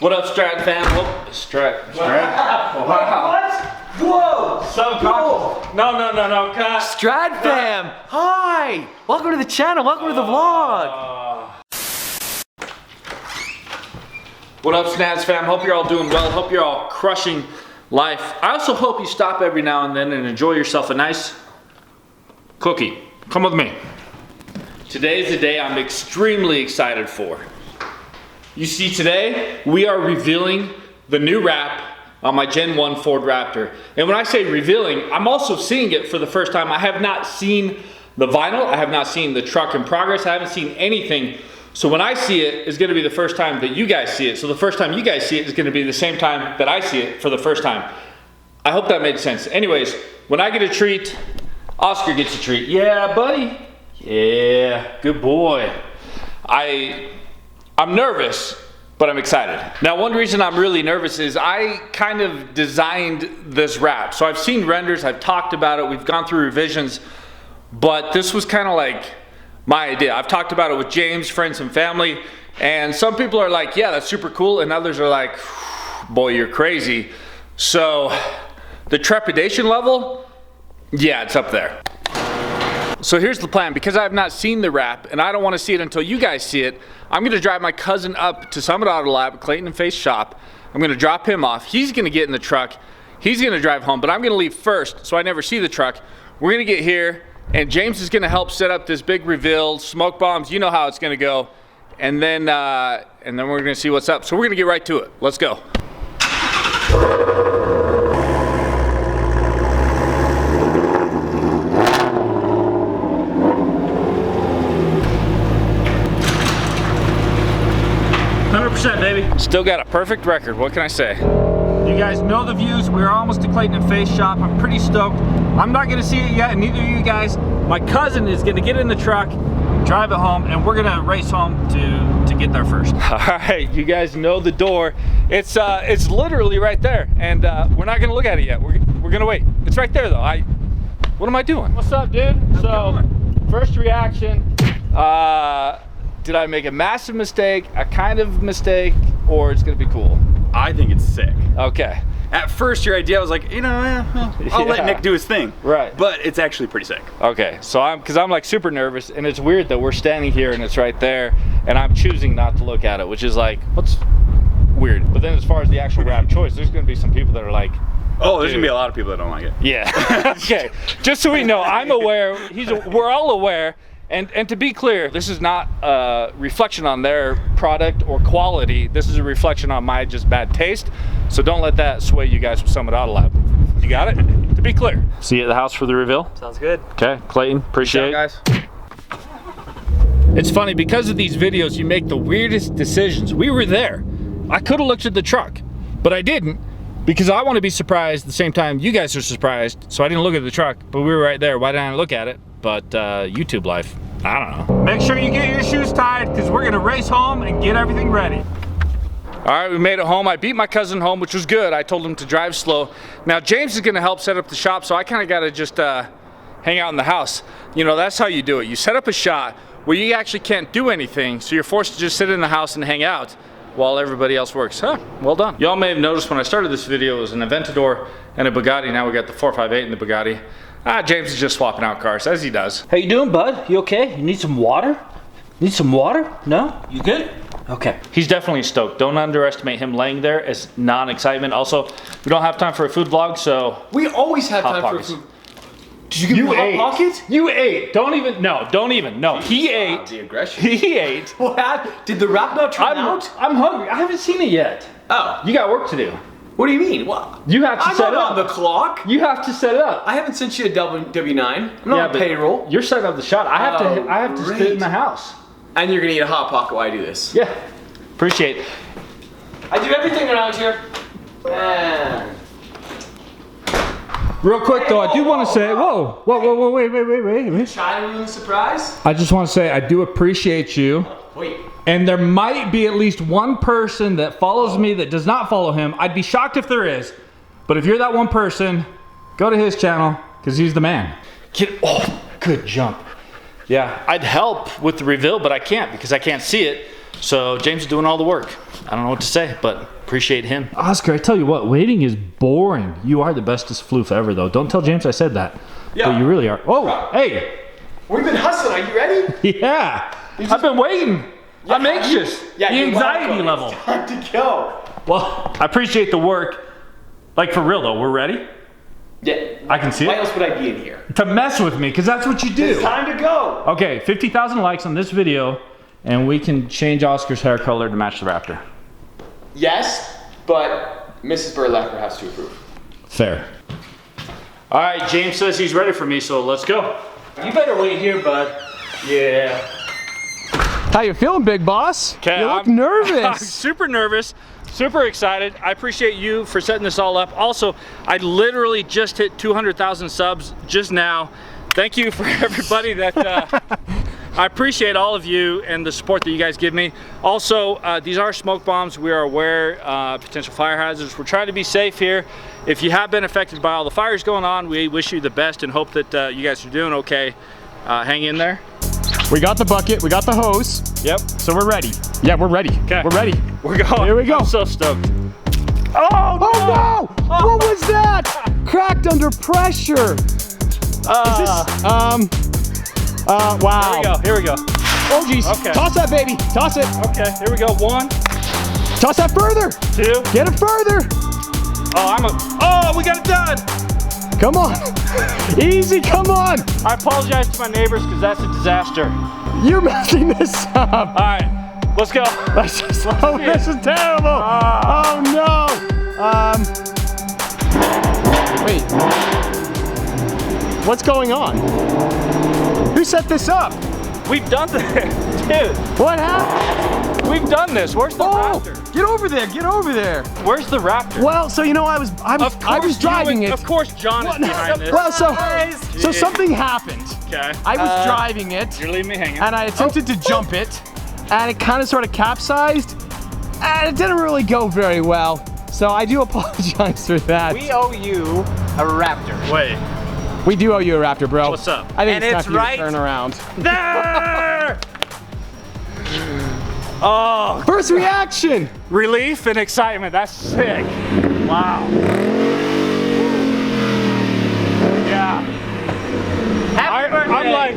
What up, Strat fam? Oh, Strat. Wow. What? Whoa! Subconscious. No, cut. Strat fam! Hi! Welcome to the channel, welcome to the vlog! What up, Snaz fam? Hope you're all doing well. Hope you're all crushing life. I also hope you stop every now and then and enjoy yourself a nice cookie. Come with me. Today is the day I'm extremely excited for. You see, today we are revealing the new wrap on my Gen 1 Ford Raptor. And when I say revealing, I'm also seeing it for the first time. I have not seen the vinyl. I have not seen the truck in progress. I haven't seen anything. So when I see it, it's gonna be the first time that you guys see it. So the first time you guys see it is gonna be the same time that I see it for the first time. I hope that made sense. Anyways, when I get a treat, Oscar gets a treat. Yeah, buddy. Yeah, good boy. I'm nervous, but I'm excited. Now, one reason I'm really nervous is I kind of designed this wrap. So I've seen renders, I've talked about it, we've gone through revisions, but this was kind of like my idea. I've talked about it with James, friends and family, and some people are like, yeah, that's super cool, and others are like, boy, you're crazy. So the trepidation level, yeah, it's up there. So here's the plan. Because I have not seen the wrap and I don't want to see it until you guys see it, I'm going to drive my cousin up to Summit Auto Lab, Clayton and Faith's shop. I'm going to drop him off. He's going to get in the truck. He's going to drive home, but I'm going to leave first so I never see the truck. We're going to get here and James is going to help set up this big reveal, smoke bombs, you know how it's going to go. And then we're going to see what's up. So we're going to get right to it. Let's go. 100%, baby. Still got a perfect record. What can I say? You guys know the views. We're almost to Clayton and Faith's shop. I'm pretty stoked. I'm not gonna see it yet, and neither of you guys. My cousin is gonna get in the truck, drive it home, and we're gonna race home to get there first. All right, you guys know the door. It's literally right there, and we're not gonna look at it yet. We're gonna wait. It's right there though. What am I doing? What's up, dude? First reaction. Did I make a massive mistake, a kind of mistake, or it's gonna be cool? I think it's sick. Okay. At first, your idea was like, you know, I'll let Nick do his thing. Right. But it's actually pretty sick. Okay, so I'm like super nervous, and it's weird that we're standing here and it's right there, and I'm choosing not to look at it, which is like, what's weird. But then as far as the actual wrap choice, there's gonna be some people that are like, oh, there's gonna be a lot of people that don't like it. Yeah. Okay. Just so we know, I'm aware. We're all aware. And to be clear, this is not a reflection on their product or quality. This is a reflection on my just bad taste. So don't let that sway you guys from Summit Auto Lab. You got it? To be clear. See you at the house for the reveal? Sounds good. Okay, Clayton, appreciate it. Guys. It's funny, because of these videos, you make the weirdest decisions. We were there. I could have looked at the truck, but I didn't, because I want to be surprised at the same time you guys are surprised. So I didn't look at the truck, but we were right there. Why didn't I look at it? But YouTube life, I don't know. Make sure you get your shoes tied, because we're gonna race home and get everything ready. All right, we made it home. I beat my cousin home, which was good. I told him to drive slow. Now James is gonna help set up the shop, so I kinda gotta just hang out in the house. You know, that's how you do it. You set up a shot where you actually can't do anything, so you're forced to just sit in the house and hang out while everybody else works. Huh, well done. Y'all may have noticed when I started this video, it was an Aventador and a Bugatti. Now we got the 458 and the Bugatti. James is just swapping out cars, as he does. How you doing, bud? You okay? You need some water? Need some water? No? You good? Okay. He's definitely stoked. Don't underestimate him laying there as non-excitement. Also, we don't have time for a food vlog, so... We always have Hot time Pockets. for food. Did you give me Hot Pockets? You ate. Don't even. No. He ate. The aggression. He ate. What? Did the wrap not turn out? I'm hungry. I haven't seen it yet. Oh. You got work to do. What do you mean? What? You have to I'm set it not up. on the clock. You have to set it up. I haven't sent you a W-9. I'm not on but payroll. You're setting up the shot. I have to sit in the house. And you're gonna eat a Hot Pocket while I do this. Yeah. Appreciate it. I do everything around here. Man. Real quick though, I do want to say, whoa, wait. China room surprise? I just want to say I do appreciate you. Wait. And there might be at least one person that follows me that does not follow him. I'd be shocked if there is. But if you're that one person, go to his channel, because he's the man. Oh, good jump. Yeah, I'd help with the reveal, but I can't because I can't see it. So James is doing all the work. I don't know what to say, but appreciate him. Oscar, I tell you what, waiting is boring. You are the bestest floof ever, though. Don't tell James I said that. Yeah. But you really are. Oh, hey. We've been hustling. Are you ready? Yeah. I've been waiting. I'm anxious. Yeah, the you're anxiety welcome. level. It's time to go. Well, I appreciate the work. Like, for real, though, we're ready? Yeah. I can see Why it. else would I be in here? To mess with me, because that's what you do. It's time to go. Okay, 50,000 likes on this video, and we can change Oscar's hair color to match the Raptor. Yes, but Mrs. Burlacher has to approve. Fair. All right, James says he's ready for me, so let's go. You better wait here, bud. Yeah. How you feeling, big boss? Okay, You look I'm nervous. super nervous, super excited. I appreciate you for setting this all up. Also, I literally just hit 200,000 subs just now. Thank you for everybody that, I appreciate all of you and the support that you guys give me. Also, these are smoke bombs. We are aware potential fire hazards. We're trying to be safe here. If you have been affected by all the fires going on, we wish you the best and hope that you guys are doing okay. Hang in there. We got the bucket, we got the hose, Yep, so we're ready. Yeah, we're ready. okay. We're ready. We're going. Here we go. I'm so stoked. Oh no! What was that? Cracked under pressure. Wow. Here we go. Oh geez. Okay. Toss that baby. Toss it. Okay, here we go. 1, Toss that further. 2. Get it further. Oh, we got it done. Come on. Easy, come on. I apologize to my neighbors because that's a disaster. You're messing this up. All right, let's go. This is terrible. Oh no. Wait. What's going on? Who set this up? We've done this, dude. What happened? We've done this. Where's the Oh, Raptor? get over there. Get over there. Where's the Raptor? Well, so you know, I was driving it. Of course, John is behind this. Well, so something happened. Okay. I was driving it, You're leaving me hanging. and I attempted to jump it, and it kind of sort of capsized, and it didn't really go very well. So I do apologize for that. We owe you a Raptor. Wait. We do owe you a Raptor, bro. What's up? I think And it's it's time for you right to turn around. There! Oh, First reaction. relief and excitement. That's sick. Wow. Yeah. I'm like,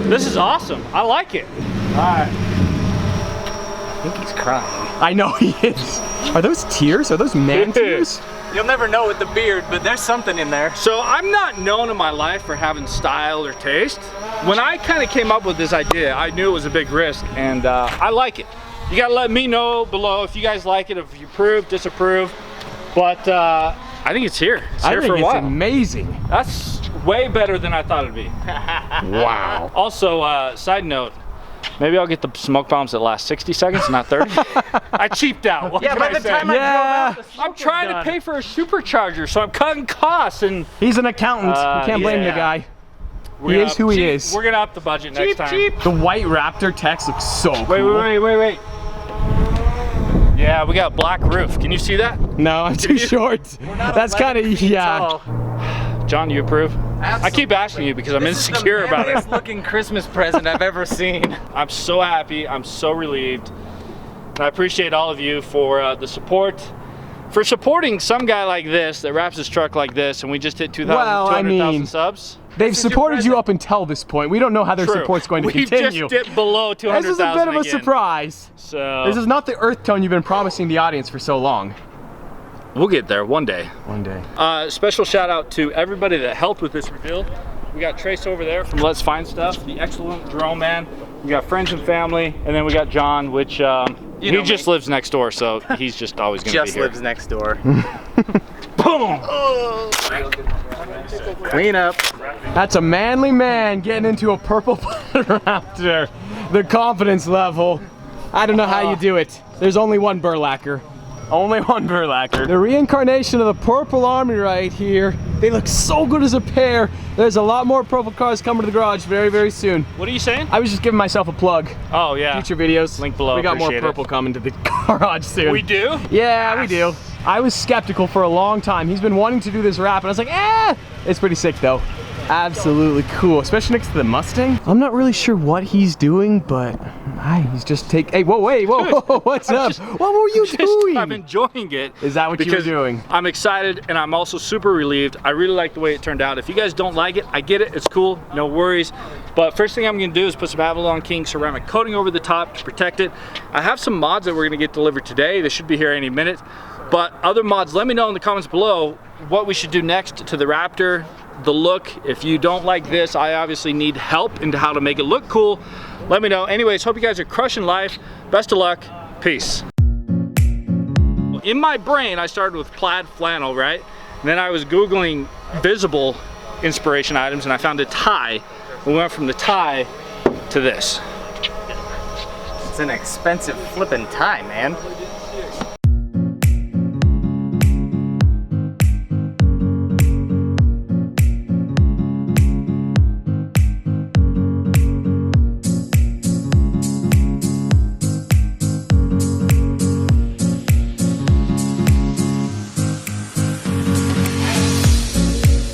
this is awesome. I like it. All right. I think he's crying. I know he is. Are those tears? Are those man tears? You'll never know with the beard, but there's something in there. So I'm not known in my life for having style or taste. When I kind of came up with this idea, I knew it was a big risk, and I like it. You gotta let me know below if you guys like it, if you approve, disapprove. But I think it's here. It's here for a it's while. amazing. That's way better than I thought it'd be. Wow. Also, side note, maybe I'll get the smoke bombs that last 60 seconds, not 30. I cheaped out. What Yeah, can by I the say? time I drove out, the smoke I'm trying was to done. pay for a supercharger, so I'm cutting costs, and He's an accountant. You can't blame the yeah. guy. we're He gonna is who he cheap- is. We're gonna up the budget next time. The white Raptor text looks so cool. Wait. Yeah, we got a black roof. Can you see that? No, I'm too short. That's kind of, yeah. John, you approve? I keep asking you because I'm insecure about it. Best looking Christmas present I've ever seen. I'm so happy. I'm so relieved. And I appreciate all of you for the support. For supporting some guy like this that wraps his truck like this, and we just hit 200,000 subs. They've supported you up until this point. We don't know how their True. support's going to We've continue. just dipped below 200,000 This is a bit of a again. surprise. So This is not the earth tone you've been promising the audience for so long. we'll get there one day. One day. Special shout out to everybody that helped with this reveal. We got Trace over there from Let's Find Stuff, the excellent drone man. We got friends and family, and then we got John, which he just lives next door, so he's just always gonna be Just here. lives next door. Boom! Clean up. That's a manly man getting into a purple Raptor. The confidence level. I don't know how you do it. There's only one Burlacher. Only one Burlacher. The reincarnation of the Purple Army right here. They look so good as a pair. There's a lot more purple cars coming to the garage very, very soon. What are you saying? I was just giving myself a plug. Oh yeah. Future videos. Link below, We got more appreciate it. purple coming to the garage soon. We do? Yeah, we do. I was skeptical for a long time. He's been wanting to do this rap, and I was like, it's pretty sick though. absolutely cool, especially next to the Mustang. I'm not really sure what he's doing, but he's just hey, whoa, what's up? What were you doing? I'm enjoying it. Is that what you were doing? I'm excited and I'm also super relieved. I really like the way it turned out. If you guys don't like it, I get it, it's cool, no worries. But first thing I'm gonna do is put some Avalon King ceramic coating over the top to protect it. I have some mods that we're gonna get delivered today. They should be here any minute. But other mods, let me know in the comments below what we should do next to the Raptor, the look. If you don't like this, I obviously need help into how to make it look cool. Let me know. Anyways, hope you guys are crushing life. Best of luck. Peace. In my brain, I started with plaid flannel, right? And then I was Googling visible inspiration items and I found a tie. We went from the tie to this. It's an expensive flippin' tie, man.